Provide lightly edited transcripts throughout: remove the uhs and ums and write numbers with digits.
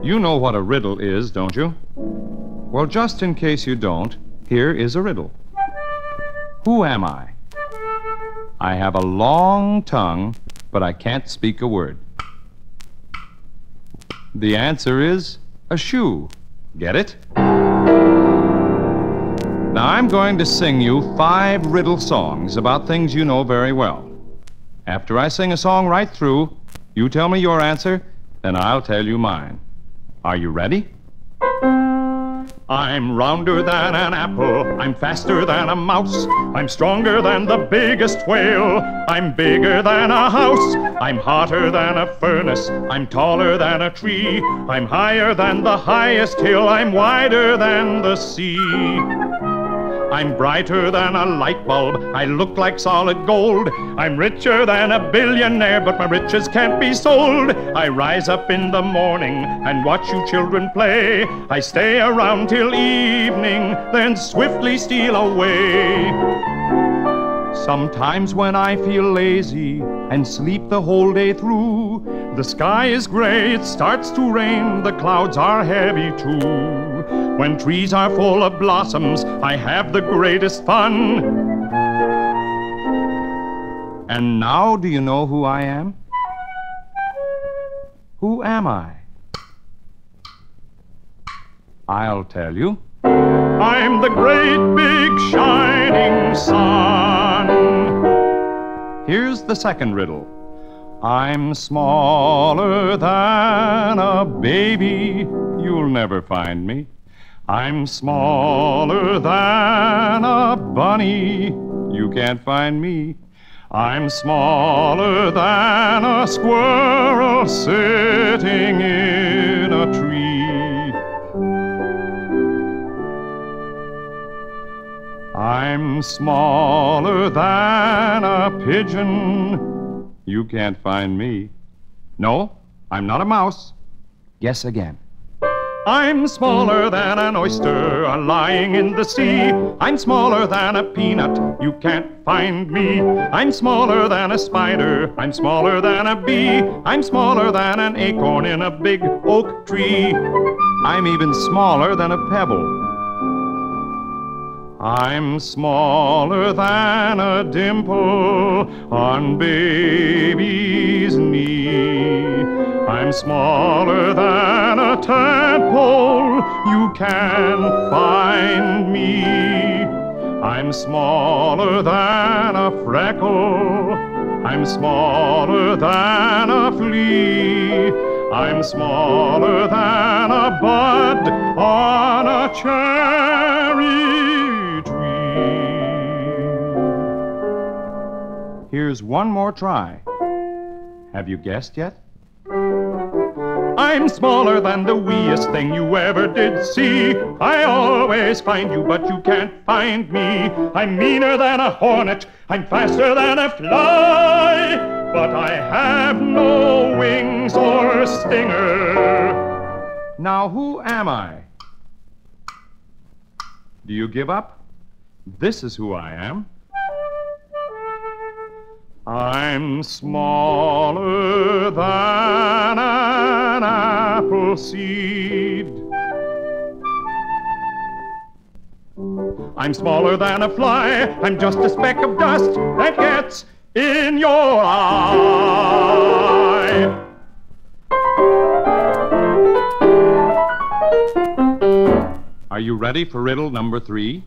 You know what a riddle is, don't you? Well, just in case you don't, here is a riddle. Who am I? I have a long tongue, but I can't speak a word. The answer is a shoe. Get it? Now, I'm going to sing you 5 riddle songs about things you know very well. After I sing a song right through, you tell me your answer, then I'll tell you mine. Are you ready? I'm rounder than an apple, I'm faster than a mouse, I'm stronger than the biggest whale, I'm bigger than a house, I'm hotter than a furnace, I'm taller than a tree, I'm higher than the highest hill, I'm wider than the sea. I'm brighter than a light bulb, I look like solid gold, I'm richer than a billionaire, but my riches can't be sold. I rise up in the morning and watch you children play, I stay around till evening, then swiftly steal away. Sometimes when I feel lazy and sleep the whole day through, the sky is gray, it starts to rain, the clouds are heavy too. When trees are full of blossoms, I have the greatest fun. And now, do you know who I am? Who am I? I'll tell you. I'm the great big shining sun. Here's the second riddle. I'm smaller than a baby. You'll never find me. I'm smaller than a bunny. You can't find me. I'm smaller than a squirrel sitting in a tree. I'm smaller than a pigeon. You can't find me. No, I'm not a mouse. Guess again. I'm smaller than an oyster lying in the sea. I'm smaller than a peanut. You can't find me. I'm smaller than a spider. I'm smaller than a bee. I'm smaller than an acorn in a big oak tree. I'm even smaller than a pebble. I'm smaller than a dimple on baby's knee. I'm smaller than a tadpole. You can't find me. I'm smaller than a freckle. I'm smaller than a flea. I'm smaller than a bud on a cherry tree. Here's one more try. Have you guessed yet? I'm smaller than the weeest thing you ever did see. I always find you, but you can't find me. I'm meaner than a hornet. I'm faster than a fly. But I have no wings or stinger. Now, who am I? Do you give up? This is who I am. I'm smaller than an apple seed. I'm smaller than a fly. I'm just a speck of dust that gets in your eye. Are you ready for riddle number 3?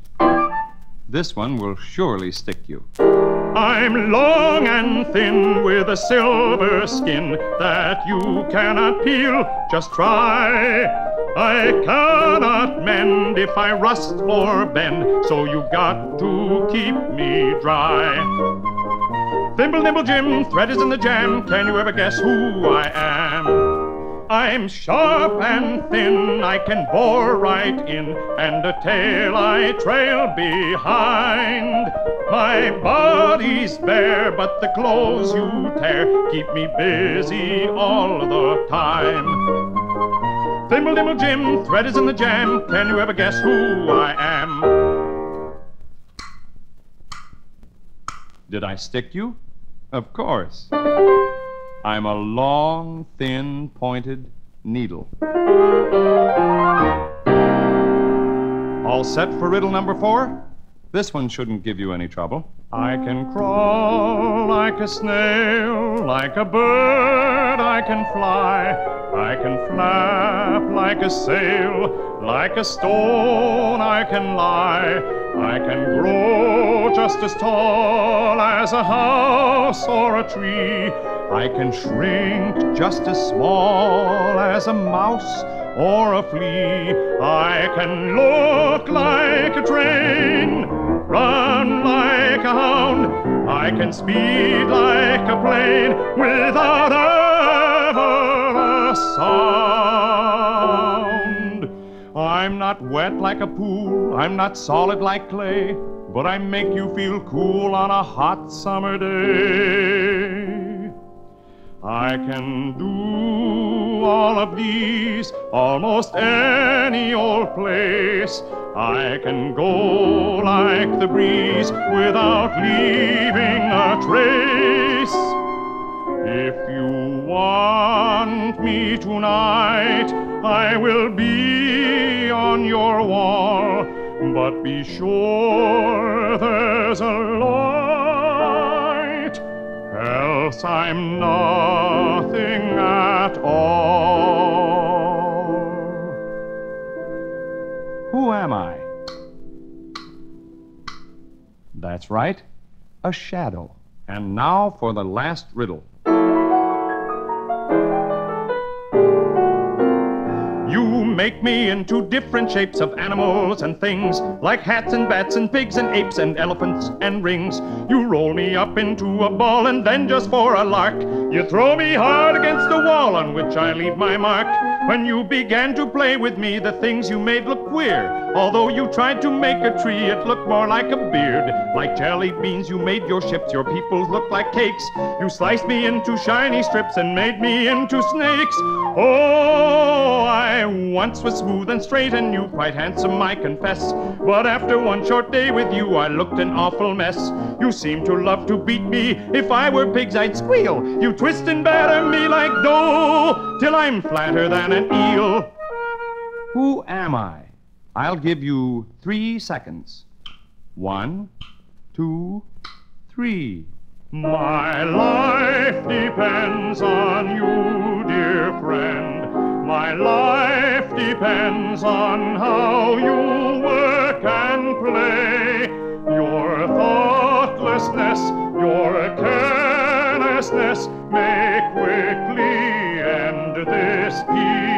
This one will surely stick you. I'm long and thin with a silver skin that you cannot peel, just try. I cannot mend if I rust or bend, so you've got to keep me dry. Thimble, nibble, Jim, thread is in the jam, can you ever guess who I am? I'm sharp and thin, I can bore right in, and a tail I trail behind. My body's bare, but the clothes you tear keep me busy all the time. Thimble, nibble, Jim, thread is in the jam, can you ever guess who I am? Did I stick you? Of course. I'm a long, thin, pointed needle. All set for riddle number 4? This one shouldn't give you any trouble. I can crawl like a snail, like a bird I can fly. I can flap like a sail, like a stone I can lie. I can grow just as tall as a house or a tree. I can shrink just as small as a mouse or a flea. I can look like a train, run like a hound. I can speed like a plane without ever a sound. I'm not wet like a pool, I'm not solid like clay, but I make you feel cool on a hot summer day. I can do all of these almost any old place. I can go like the breeze without leaving a trace. If you want me tonight, I will be on your wall, but be sure there's a light, else I'm nothing at all. Who am I? That's right, a shadow. And now for the last riddle. You make me into different shapes of animals and things, like hats and bats and pigs and apes and elephants and rings. You roll me up into a ball and then just for a lark, you throw me hard against the wall on which I leave my mark. When you began to play with me, the things you made look queer. Although you tried to make a tree, it looked more like a beard. Like jellied beans, you made your ships, your peoples look like cakes. You sliced me into shiny strips and made me into snakes. Oh, I once was smooth and straight and you quite handsome, I confess. But after one short day with you, I looked an awful mess. You seemed to love to beat me. If I were pigs, I'd squeal. You twist and batter me like dough, till I'm flatter than an eel. Who am I? I'll give you 3 seconds. 1, 2, 3. My life depends on you, dear friend. My life depends on how you work and play. Your thoughtlessness, your carelessness may quickly end this piece.